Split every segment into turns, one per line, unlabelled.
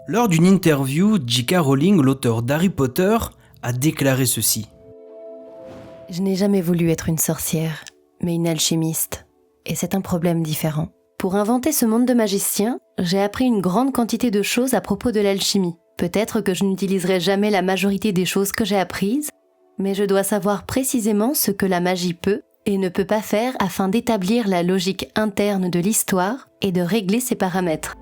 Lors d'une interview, J.K. Rowling, l'auteur d'Harry Potter, a déclaré ceci.
Je n'ai jamais voulu être une sorcière, mais une alchimiste. Et c'est un problème différent. Pour inventer ce monde de magiciens, j'ai appris une grande quantité de choses à propos de l'alchimie. Peut-être que je n'utiliserai jamais la majorité des choses que j'ai apprises, mais je dois savoir précisément ce que la magie peut et ne peut pas faire afin d'établir la logique interne de l'histoire et de régler ses paramètres.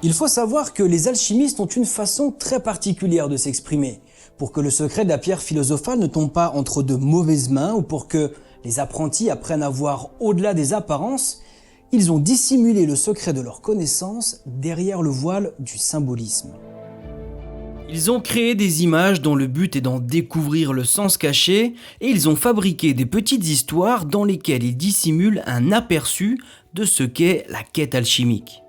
Il faut savoir que les alchimistes ont une façon très particulière de s'exprimer. Pour que le secret de la pierre philosophale ne tombe pas entre de mauvaises mains ou pour que les apprentis apprennent à voir au-delà des apparences, ils ont dissimulé le secret de leur connaissance derrière le voile du symbolisme.
Ils ont créé des images dont le but est d'en découvrir le sens caché et ils ont fabriqué des petites histoires dans lesquelles ils dissimulent un aperçu de ce qu'est la quête alchimique.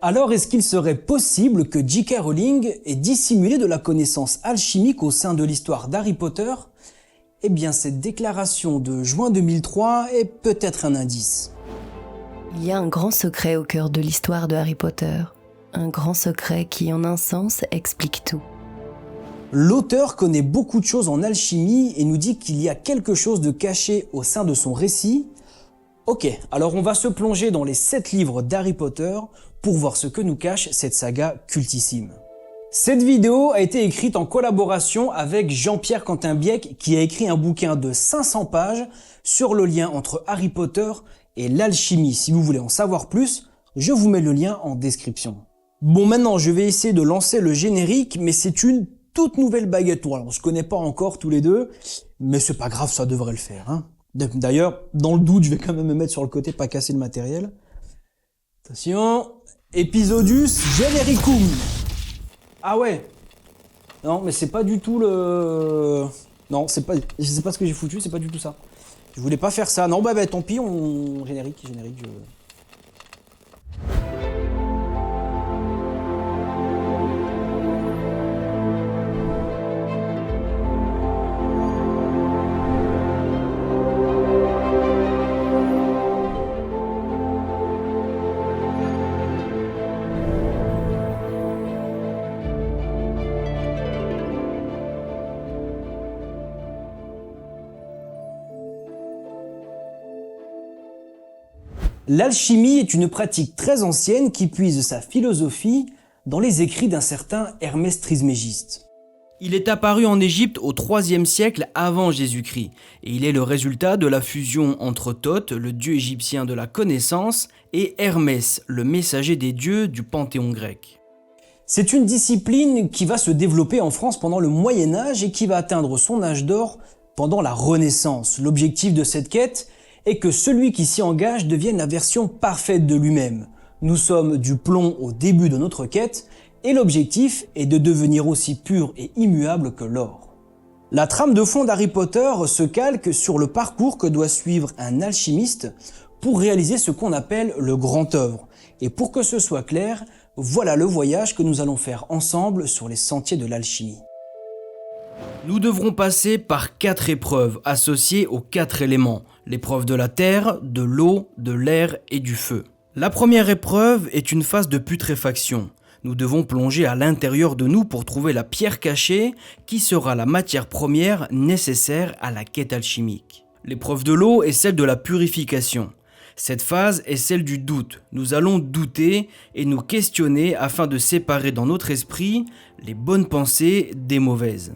Alors est-ce qu'il serait possible que J.K. Rowling ait dissimulé de la connaissance alchimique au sein de l'histoire d'Harry Potter ? Eh bien cette déclaration de juin 2003 est peut-être un indice.
Il y a un grand secret au cœur de l'histoire de Harry Potter. Un grand secret qui, en un sens, explique tout.
L'auteur connaît beaucoup de choses en alchimie et nous dit qu'il y a quelque chose de caché au sein de son récit. Ok, alors on va se plonger dans les 7 livres d'Harry Potter pour voir ce que nous cache cette saga cultissime. Cette vidéo a été écrite en collaboration avec Jean-Pierre Quentin-Biec qui a écrit un bouquin de 500 pages sur le lien entre Harry Potter et l'alchimie. Si vous voulez en savoir plus, je vous mets le lien en description. Bon, maintenant je vais essayer de lancer le générique, mais c'est une toute nouvelle baguette. Bon, alors, on se connaît pas encore tous les deux, mais c'est pas grave, ça devrait le faire. Hein. D'ailleurs, dans le doute, je vais quand même me mettre sur le côté, pas casser le matériel. Attention, Episodus Genericum. Ah ouais. Non, mais c'est pas du tout le... Non, c'est pas... Je sais pas ce que j'ai foutu, c'est pas du tout ça. Je voulais pas faire ça. Non, bah tant pis, on... Générique. L'alchimie est une pratique très ancienne qui puise sa philosophie dans les écrits d'un certain Hermès Trismégiste.
Il est apparu en Égypte au IIIe siècle avant Jésus-Christ et il est le résultat de la fusion entre Thoth, le dieu égyptien de la connaissance, et Hermès, le messager des dieux du panthéon grec.
C'est une discipline qui va se développer en France pendant le Moyen-Âge et qui va atteindre son âge d'or pendant la Renaissance. L'objectif de cette quête est que celui qui s'y engage devienne la version parfaite de lui-même. Nous sommes du plomb au début de notre quête et l'objectif est de devenir aussi pur et immuable que l'or. La trame de fond d'Harry Potter se calque sur le parcours que doit suivre un alchimiste pour réaliser ce qu'on appelle le grand œuvre. Et pour que ce soit clair, voilà le voyage que nous allons faire ensemble sur les sentiers de l'alchimie.
Nous devrons passer par 4 épreuves associées aux 4 éléments, l'épreuve de la terre, de l'eau, de l'air et du feu. La première épreuve est une phase de putréfaction. Nous devons plonger à l'intérieur de nous pour trouver la pierre cachée qui sera la matière première nécessaire à la quête alchimique. L'épreuve de l'eau est celle de la purification. Cette phase est celle du doute. Nous allons douter et nous questionner afin de séparer dans notre esprit les bonnes pensées des mauvaises.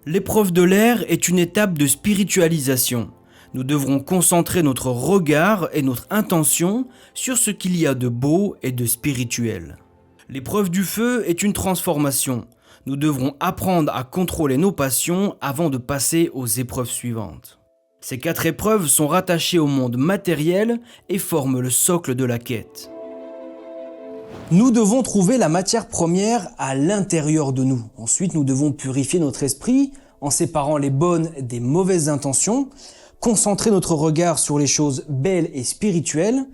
L'épreuve de l'air est une étape de spiritualisation. Nous devrons concentrer notre regard et notre intention sur ce qu'il y a de beau et de spirituel. L'épreuve du feu est une transformation. Nous devrons apprendre à contrôler nos passions avant de passer aux épreuves suivantes. Ces 4 épreuves sont rattachées au monde matériel et forment le socle de la quête.
Nous devons trouver la matière première à l'intérieur de nous. Ensuite, nous devons purifier notre esprit en séparant les bonnes des mauvaises intentions, concentrer notre regard sur les choses belles et spirituelles.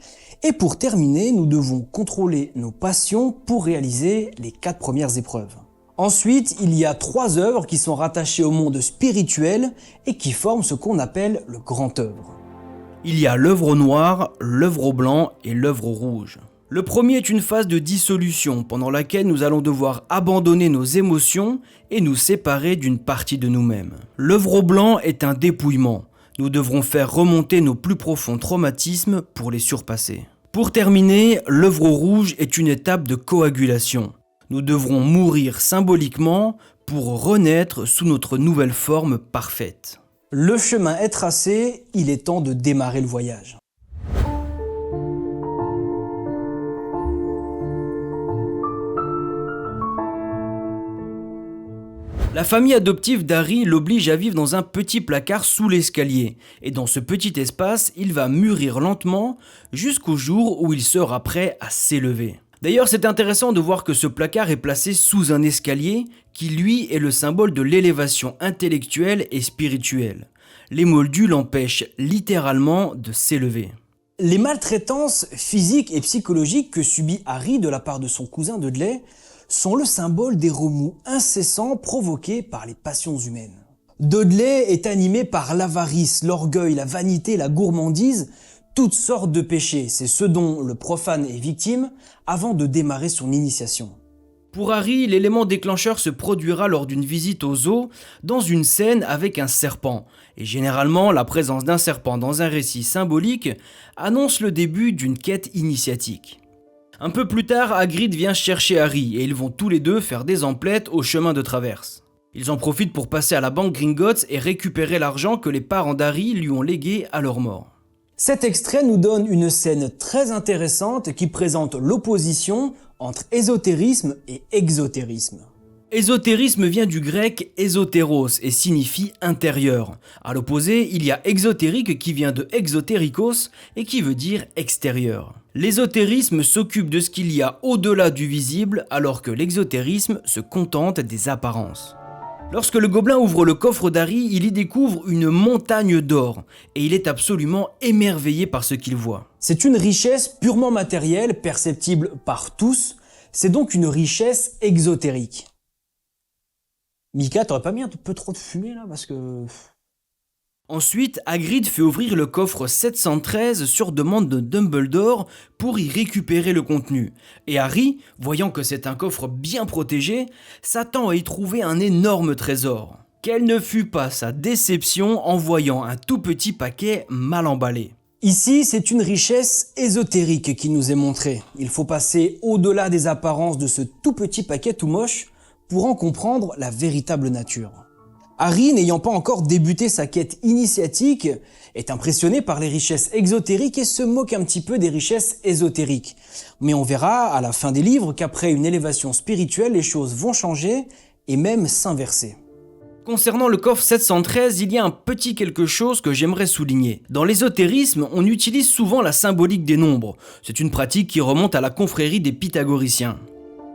Et pour terminer, nous devons contrôler nos passions pour réaliser les 4 premières épreuves. Ensuite, il y a 3 œuvres qui sont rattachées au monde spirituel et qui forment ce qu'on appelle le grand œuvre.
Il y a l'œuvre au noir, l'œuvre au blanc et l'œuvre au rouge. Le premier est une phase de dissolution pendant laquelle nous allons devoir abandonner nos émotions et nous séparer d'une partie de nous-mêmes. L'œuvre blanc est un dépouillement. Nous devrons faire remonter nos plus profonds traumatismes pour les surpasser. Pour terminer, l'œuvre rouge est une étape de coagulation. Nous devrons mourir symboliquement pour renaître sous notre nouvelle forme parfaite.
Le chemin est tracé, il est temps de démarrer le voyage.
La famille adoptive d'Harry l'oblige à vivre dans un petit placard sous l'escalier, et dans ce petit espace, il va mûrir lentement jusqu'au jour où il sera prêt à s'élever. D'ailleurs, c'est intéressant de voir que ce placard est placé sous un escalier qui, lui, est le symbole de l'élévation intellectuelle et spirituelle. Les moldus l'empêchent littéralement de s'élever.
Les maltraitances physiques et psychologiques que subit Harry de la part de son cousin Dudley sont le symbole des remous incessants provoqués par les passions humaines. Dudley est animé par l'avarice, l'orgueil, la vanité, la gourmandise, toutes sortes de péchés. C'est ce dont le profane est victime avant de démarrer son initiation.
Pour Harry, l'élément déclencheur se produira lors d'une visite au zoo dans une scène avec un serpent. Et généralement, la présence d'un serpent dans un récit symbolique annonce le début d'une quête initiatique. Un peu plus tard, Hagrid vient chercher Harry et ils vont tous les deux faire des emplettes au chemin de traverse. Ils en profitent pour passer à la banque Gringotts et récupérer l'argent que les parents d'Harry lui ont légué à leur mort.
Cet extrait nous donne une scène très intéressante qui présente l'opposition entre ésotérisme et exotérisme.
Ésotérisme vient du grec ésotéros et signifie intérieur. À l'opposé, il y a exotérique qui vient de exotérikos et qui veut dire extérieur. L'ésotérisme s'occupe de ce qu'il y a au-delà du visible alors que l'exotérisme se contente des apparences. Lorsque le gobelin ouvre le coffre d'Harry, il y découvre une montagne d'or et il est absolument émerveillé par ce qu'il voit.
C'est une richesse purement matérielle, perceptible par tous, c'est donc une richesse exotérique. Mika, t'aurais pas mis un peu trop de fumée là parce que...
Ensuite, Hagrid fait ouvrir le coffre 713 sur demande de Dumbledore pour y récupérer le contenu. Et Harry, voyant que c'est un coffre bien protégé, s'attend à y trouver un énorme trésor. Quelle ne fut pas sa déception en voyant un tout petit paquet mal emballé.
Ici, c'est une richesse ésotérique qui nous est montrée. Il faut passer au-delà des apparences de ce tout petit paquet tout moche pour en comprendre la véritable nature. Harry, n'ayant pas encore débuté sa quête initiatique, est impressionné par les richesses exotériques et se moque un petit peu des richesses ésotériques. Mais on verra à la fin des livres qu'après une élévation spirituelle, les choses vont changer et même s'inverser.
Concernant le coffre 713, il y a un petit quelque chose que j'aimerais souligner. Dans l'ésotérisme, on utilise souvent la symbolique des nombres. C'est une pratique qui remonte à la confrérie des pythagoriciens.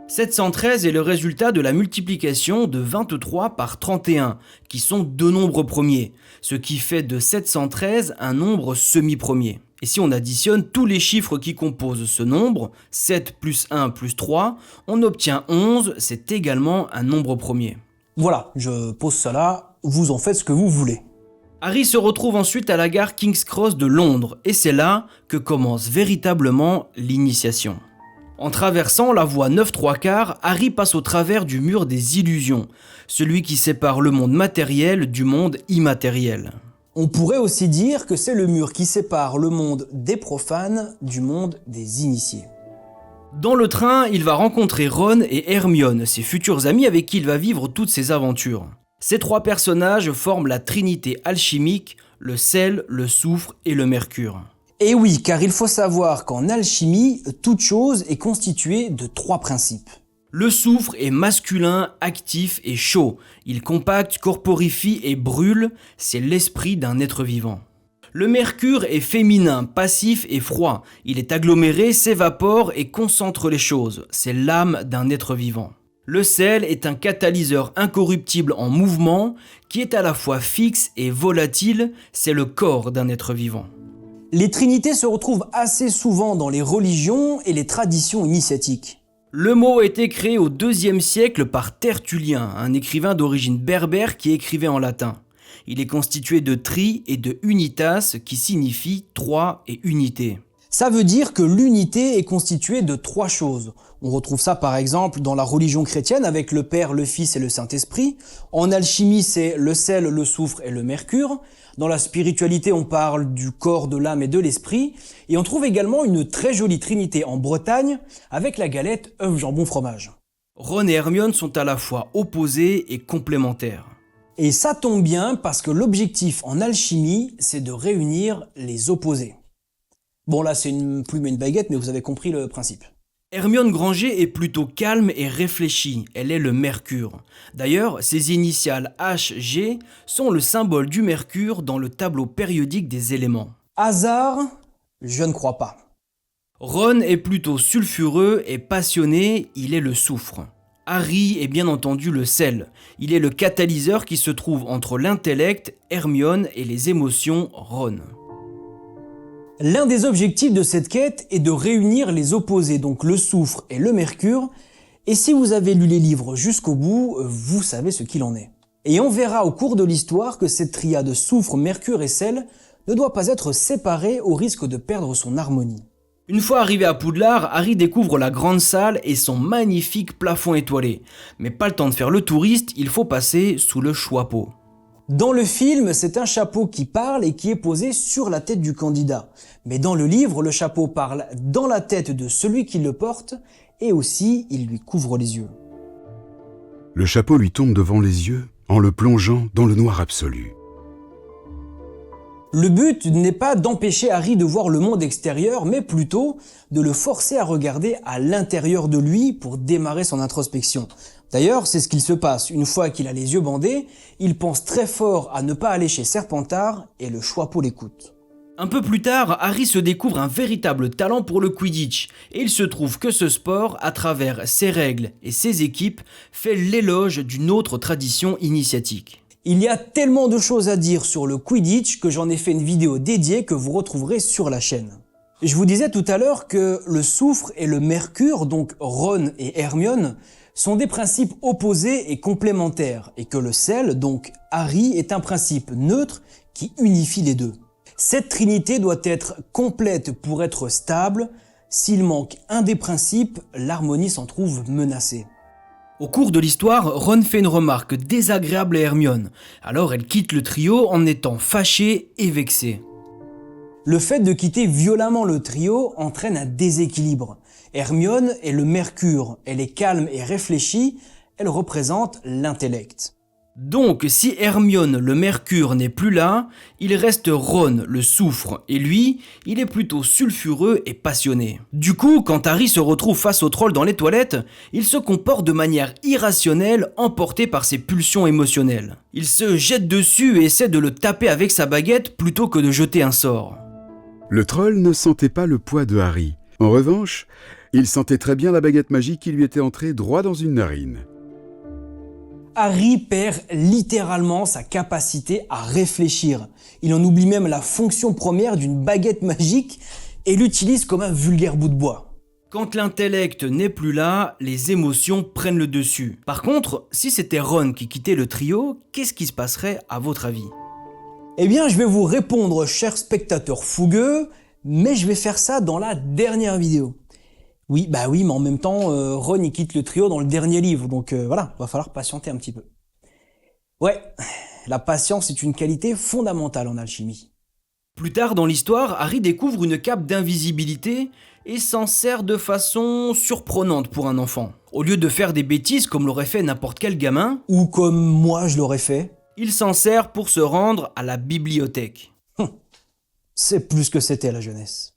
713 est le résultat de la multiplication de 23 par 31, qui sont deux nombres premiers, ce qui fait de 713 un nombre semi-premier. Et si on additionne tous les chiffres qui composent ce nombre, 7 plus 1 plus 3, on obtient 11, c'est également un nombre premier.
Voilà, je pose ça là, vous en faites ce que vous voulez.
Harry se retrouve ensuite à la gare King's Cross de Londres, et c'est là que commence véritablement l'initiation. En traversant la voie 9¾ Harry passe au travers du mur des illusions, celui qui sépare le monde matériel du monde immatériel.
On pourrait aussi dire que c'est le mur qui sépare le monde des profanes du monde des initiés.
Dans le train, il va rencontrer Ron et Hermione, ses futurs amis avec qui il va vivre toutes ses aventures. Ces trois personnages forment la trinité alchimique, le sel, le soufre et le mercure.
Et oui, car il faut savoir qu'en alchimie, toute chose est constituée de trois principes.
Le soufre est masculin, actif et chaud. Il compacte, corporifie et brûle, c'est l'esprit d'un être vivant. Le mercure est féminin, passif et froid. Il est aggloméré, s'évapore et concentre les choses, c'est l'âme d'un être vivant. Le sel est un catalyseur incorruptible en mouvement, qui est à la fois fixe et volatile, c'est le corps d'un être vivant.
Les trinités se retrouvent assez souvent dans les religions et les traditions initiatiques.
Le mot a été créé au IIe siècle par Tertullien, un écrivain d'origine berbère qui écrivait en latin. Il est constitué de tri et de unitas qui signifie trois et unité.
Ça veut dire que l'unité est constituée de 3 choses. On retrouve ça par exemple dans la religion chrétienne avec le Père, le Fils et le Saint-Esprit. En alchimie, c'est le sel, le soufre et le mercure. Dans la spiritualité, on parle du corps, de l'âme et de l'esprit. Et on trouve également une très jolie trinité en Bretagne avec la galette œuf, jambon, fromage.
Ron et Hermione sont à la fois opposés et complémentaires.
Et ça tombe bien parce que l'objectif en alchimie, c'est de réunir les opposés. Bon là c'est une plume et une baguette, mais vous avez compris le principe.
Hermione Granger est plutôt calme et réfléchie, elle est le mercure. D'ailleurs, ses initiales HG sont le symbole du mercure dans le tableau périodique des éléments.
Hasard? Je ne crois pas.
Ron est plutôt sulfureux et passionné, il est le soufre. Harry est bien entendu le sel, il est le catalyseur qui se trouve entre l'intellect, Hermione, et les émotions, Ron.
L'un des objectifs de cette quête est de réunir les opposés, donc le soufre et le mercure, et si vous avez lu les livres jusqu'au bout, vous savez ce qu'il en est. Et on verra au cours de l'histoire que cette triade soufre, mercure et sel ne doit pas être séparée au risque de perdre son harmonie.
Une fois arrivé à Poudlard, Harry découvre la grande salle et son magnifique plafond étoilé. Mais pas le temps de faire le touriste, il faut passer sous le chapeau.
Dans le film, c'est un chapeau qui parle et qui est posé sur la tête du candidat. Mais dans le livre, le chapeau parle dans la tête de celui qui le porte et aussi il lui couvre les yeux.
Le chapeau lui tombe devant les yeux en le plongeant dans le noir absolu.
Le but n'est pas d'empêcher Harry de voir le monde extérieur, mais plutôt de le forcer à regarder à l'intérieur de lui pour démarrer son introspection. D'ailleurs, c'est ce qu'il se passe. Une fois qu'il a les yeux bandés, il pense très fort à ne pas aller chez Serpentard et le chapeau l'écoute.
Un peu plus tard, Harry se découvre un véritable talent pour le Quidditch, et il se trouve que ce sport, à travers ses règles et ses équipes, fait l'éloge d'une autre tradition initiatique.
Il y a tellement de choses à dire sur le Quidditch que j'en ai fait une vidéo dédiée que vous retrouverez sur la chaîne. Je vous disais tout à l'heure que le soufre et le mercure, donc Ron et Hermione, sont des principes opposés et complémentaires, et que le sel, donc Harry, est un principe neutre qui unifie les deux. Cette trinité doit être complète pour être stable. S'il manque un des principes, l'harmonie s'en trouve menacée.
Au cours de l'histoire, Ron fait une remarque désagréable à Hermione, alors elle quitte le trio en étant fâchée et vexée.
Le fait de quitter violemment le trio entraîne un déséquilibre. Hermione est le mercure, elle est calme et réfléchie, elle représente l'intellect.
Donc, si Hermione, le mercure, n'est plus là, il reste Ron, le soufre, et lui, il est plutôt sulfureux et passionné. Du coup, quand Harry se retrouve face au troll dans les toilettes, il se comporte de manière irrationnelle, emporté par ses pulsions émotionnelles. Il se jette dessus et essaie de le taper avec sa baguette plutôt que de jeter un sort.
Le troll ne sentait pas le poids de Harry. En revanche, il sentait très bien la baguette magique qui lui était entrée droit dans une narine.
Harry perd littéralement sa capacité à réfléchir. Il en oublie même la fonction première d'une baguette magique et l'utilise comme un vulgaire bout de bois.
Quand l'intellect n'est plus là, les émotions prennent le dessus. Par contre, si c'était Ron qui quittait le trio, qu'est-ce qui se passerait à votre avis ?
Eh bien, je vais vous répondre, chers spectateurs fougueux, mais je vais faire ça dans la dernière vidéo. Oui, mais en même temps, Ron il quitte le trio dans le dernier livre, donc voilà, va falloir patienter un petit peu. Ouais, la patience est une qualité fondamentale en alchimie.
Plus tard dans l'histoire, Harry découvre une cape d'invisibilité et s'en sert de façon surprenante pour un enfant. Au lieu de faire des bêtises comme l'aurait fait n'importe quel gamin,
ou comme moi je l'aurais fait,
il s'en sert pour se rendre à la bibliothèque.
C'est plus que c'était à la jeunesse.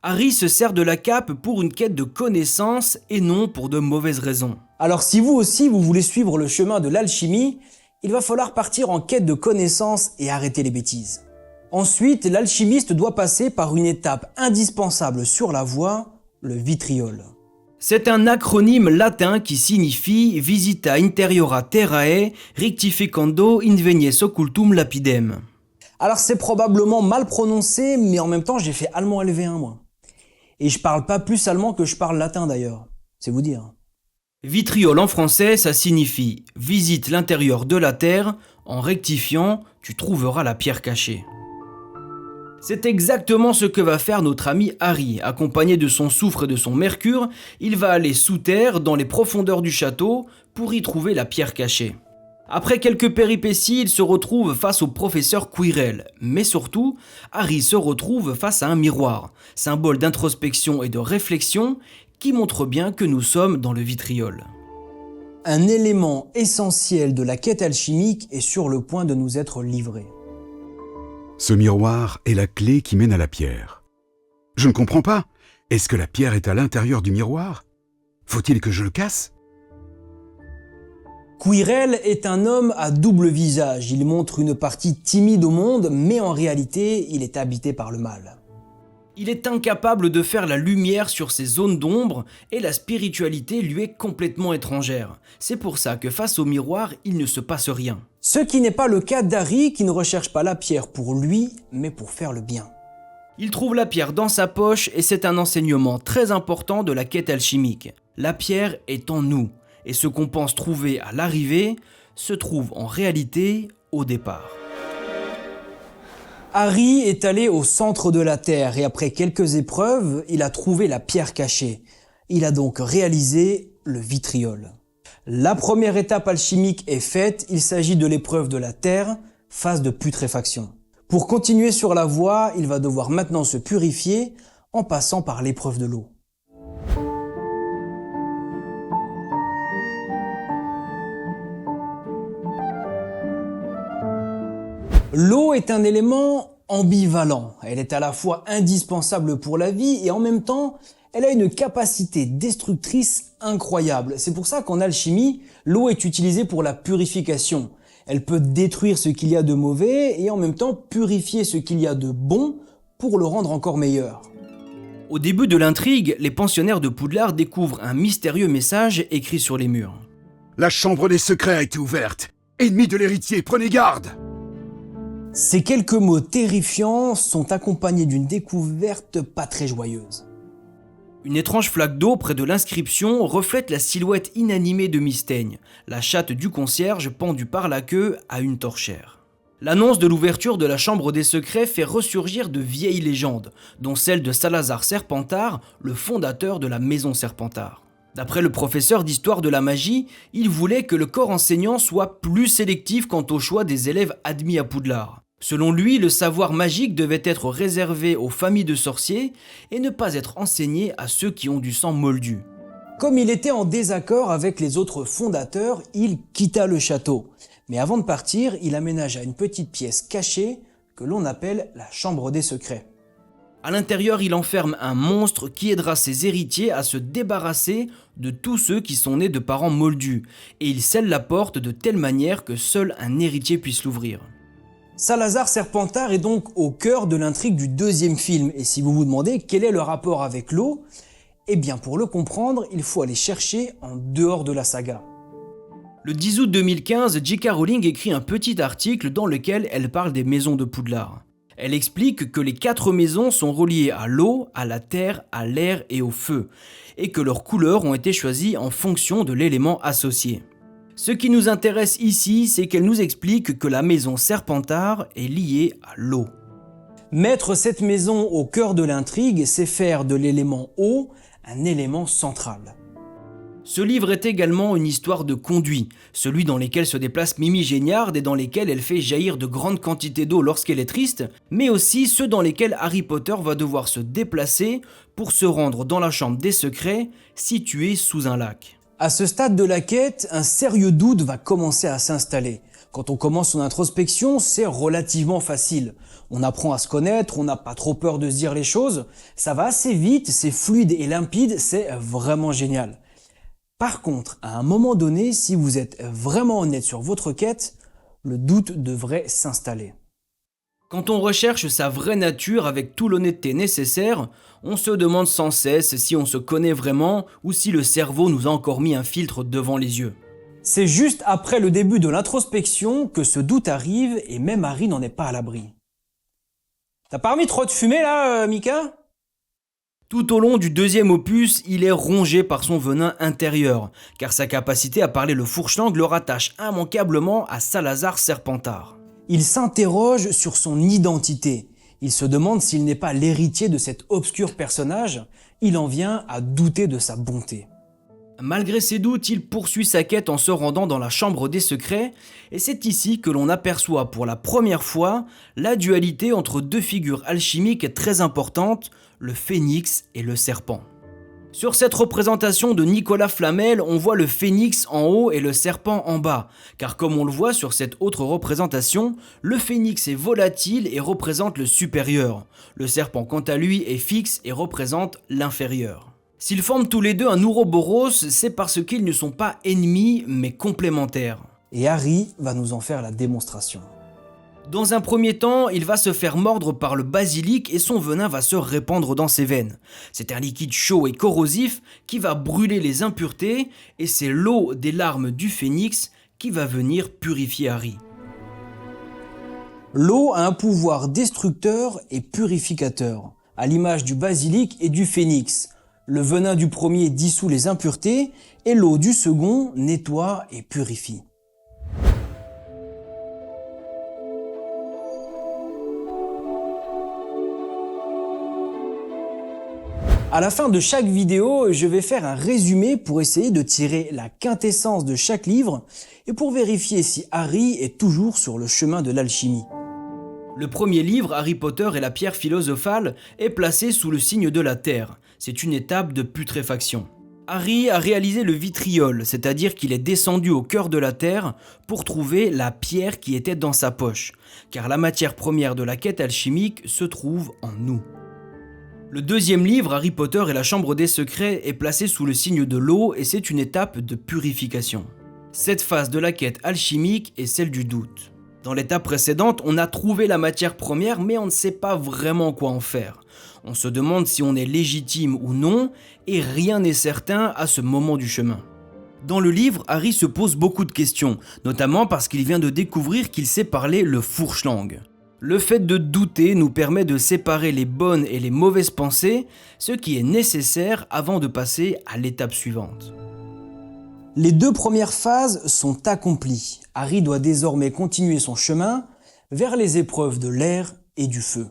Harry se sert de la cape pour une quête de connaissances et non pour de mauvaises raisons.
Alors si vous aussi vous voulez suivre le chemin de l'alchimie, il va falloir partir en quête de connaissances et arrêter les bêtises. Ensuite, l'alchimiste doit passer par une étape indispensable sur la voie, le vitriol.
C'est un acronyme latin qui signifie Visita interiora terrae rectificando invenies occultum lapidem.
Alors c'est probablement mal prononcé, mais en même temps j'ai fait allemand LV1 moi. Et je parle pas plus allemand que je parle latin d'ailleurs, c'est vous dire.
Vitriol en français, ça signifie visite l'intérieur de la terre, en rectifiant, tu trouveras la pierre cachée. C'est exactement ce que va faire notre ami Harry. Accompagné de son soufre et de son mercure, il va aller sous terre, dans les profondeurs du château, pour y trouver la pierre cachée. Après quelques péripéties, il se retrouve face au professeur Quirrell. Mais surtout, Harry se retrouve face à un miroir, symbole d'introspection et de réflexion qui montre bien que nous sommes dans le vitriol.
Un élément essentiel de la quête alchimique est sur le point de nous être livré.
Ce miroir est la clé qui mène à la pierre. Je ne comprends pas. Est-ce que la pierre est à l'intérieur du miroir? Faut-il que je le casse?
Quirrell est un homme à double visage. Il montre une partie timide au monde, mais en réalité, il est habité par le mal.
Il est incapable de faire la lumière sur ces zones d'ombre et la spiritualité lui est complètement étrangère. C'est pour ça que face au miroir, il ne se passe rien.
Ce qui n'est pas le cas d'Harry qui ne recherche pas la pierre pour lui, mais pour faire le bien.
Il trouve la pierre dans sa poche et c'est un enseignement très important de la quête alchimique. La pierre est en nous et ce qu'on pense trouver à l'arrivée se trouve en réalité au départ.
Harry est allé au centre de la Terre et après quelques épreuves, il a trouvé la pierre cachée. Il a donc réalisé le vitriol. La première étape alchimique est faite, il s'agit de l'épreuve de la Terre, phase de putréfaction. Pour continuer sur la voie, il va devoir maintenant se purifier en passant par l'épreuve de l'eau. L'eau est un élément ambivalent. Elle est à la fois indispensable pour la vie et en même temps, elle a une capacité destructrice incroyable. C'est pour ça qu'en alchimie, l'eau est utilisée pour la purification. Elle peut détruire ce qu'il y a de mauvais et en même temps purifier ce qu'il y a de bon pour le rendre encore meilleur.
Au début de l'intrigue, les pensionnaires de Poudlard découvrent un mystérieux message écrit sur les murs.
La chambre des secrets a été ouverte. Ennemis de l'héritier, prenez garde!
Ces quelques mots terrifiants sont accompagnés d'une découverte pas très joyeuse.
Une étrange flaque d'eau près de l'inscription reflète la silhouette inanimée de Mystaigne, la chatte du concierge pendue par la queue à une torchère. L'annonce de l'ouverture de la chambre des secrets fait ressurgir de vieilles légendes, dont celle de Salazar Serpentard, le fondateur de la maison Serpentard. D'après le professeur d'histoire de la magie, il voulait que le corps enseignant soit plus sélectif quant au choix des élèves admis à Poudlard. Selon lui, le savoir magique devait être réservé aux familles de sorciers et ne pas être enseigné à ceux qui ont du sang moldu.
Comme il était en désaccord avec les autres fondateurs, il quitta le château. Mais avant de partir, il aménagea une petite pièce cachée que l'on appelle la chambre des secrets.
À l'intérieur, il enferme un monstre qui aidera ses héritiers à se débarrasser de tous ceux qui sont nés de parents moldus, et il scelle la porte de telle manière que seul un héritier puisse l'ouvrir.
Salazar Serpentard est donc au cœur de l'intrigue du deuxième film, et si vous vous demandez quel est le rapport avec l'eau, eh bien pour le comprendre, il faut aller chercher en dehors de la saga.
Le 10 août 2015, J.K. Rowling écrit un petit article dans lequel elle parle des maisons de Poudlard. Elle explique que les 4 maisons sont reliées à l'eau, à la terre, à l'air et au feu, et que leurs couleurs ont été choisies en fonction de l'élément associé. Ce qui nous intéresse ici, c'est qu'elle nous explique que la maison Serpentard est liée à l'eau.
Mettre cette maison au cœur de l'intrigue, c'est faire de l'élément eau un élément central.
Ce livre est également une histoire de conduit, celui dans lequel se déplace Mimi Géniard et dans lesquels elle fait jaillir de grandes quantités d'eau lorsqu'elle est triste, mais aussi ceux dans lesquels Harry Potter va devoir se déplacer pour se rendre dans la chambre des secrets, située sous un lac.
À ce stade de la quête, un sérieux doute va commencer à s'installer. Quand on commence son introspection, c'est relativement facile. On apprend à se connaître, on n'a pas trop peur de se dire les choses, ça va assez vite, c'est fluide et limpide, c'est vraiment génial. Par contre, à un moment donné, si vous êtes vraiment honnête sur votre quête, le doute devrait s'installer.
Quand on recherche sa vraie nature avec toute l'honnêteté nécessaire, on se demande sans cesse si on se connaît vraiment ou si le cerveau nous a encore mis un filtre devant les yeux.
C'est juste après le début de l'introspection que ce doute arrive et même Harry n'en est pas à l'abri. T'as pas remis trop de fumée là, Mika ?
Tout au long du deuxième opus, il est rongé par son venin intérieur, car sa capacité à parler le fourche-langue le rattache immanquablement à Salazar Serpentard.
Il s'interroge sur son identité. Il se demande s'il n'est pas l'héritier de cet obscur personnage, il en vient à douter de sa bonté.
Malgré ses doutes, il poursuit sa quête en se rendant dans la chambre des secrets, et c'est ici que l'on aperçoit pour la première fois la dualité entre deux figures alchimiques très importantes, le phénix et le serpent. Sur cette représentation de Nicolas Flamel, on voit le phénix en haut et le serpent en bas, car comme on le voit sur cette autre représentation, le phénix est volatile et représente le supérieur. Le serpent quant à lui est fixe et représente l'inférieur. S'ils forment tous les deux un Ouroboros, c'est parce qu'ils ne sont pas ennemis mais complémentaires.
Et Harry va nous en faire la démonstration.
Dans un premier temps, il va se faire mordre par le basilic et son venin va se répandre dans ses veines. C'est un liquide chaud et corrosif qui va brûler les impuretés et c'est l'eau des larmes du phénix qui va venir purifier Harry.
L'eau a un pouvoir destructeur et purificateur, à l'image du basilic et du phénix. Le venin du premier dissout les impuretés et l'eau du second nettoie et purifie. À la fin de chaque vidéo, je vais faire un résumé pour essayer de tirer la quintessence de chaque livre et pour vérifier si Harry est toujours sur le chemin de l'alchimie.
Le premier livre, Harry Potter et la pierre philosophale, est placé sous le signe de la Terre. C'est une étape de putréfaction. Harry a réalisé le vitriol, c'est-à-dire qu'il est descendu au cœur de la Terre pour trouver la pierre qui était dans sa poche, car la matière première de la quête alchimique se trouve en nous. Le deuxième livre, Harry Potter et la chambre des secrets, est placé sous le signe de l'eau et c'est une étape de purification. Cette phase de la quête alchimique est celle du doute. Dans l'étape précédente, on a trouvé la matière première mais on ne sait pas vraiment quoi en faire. On se demande si on est légitime ou non et rien n'est certain à ce moment du chemin. Dans le livre, Harry se pose beaucoup de questions, notamment parce qu'il vient de découvrir qu'il sait parler le fourche-langue. Le fait de douter nous permet de séparer les bonnes et les mauvaises pensées, ce qui est nécessaire avant de passer à l'étape suivante.
Les deux premières phases sont accomplies. Harry doit désormais continuer son chemin vers les épreuves de l'air et du feu.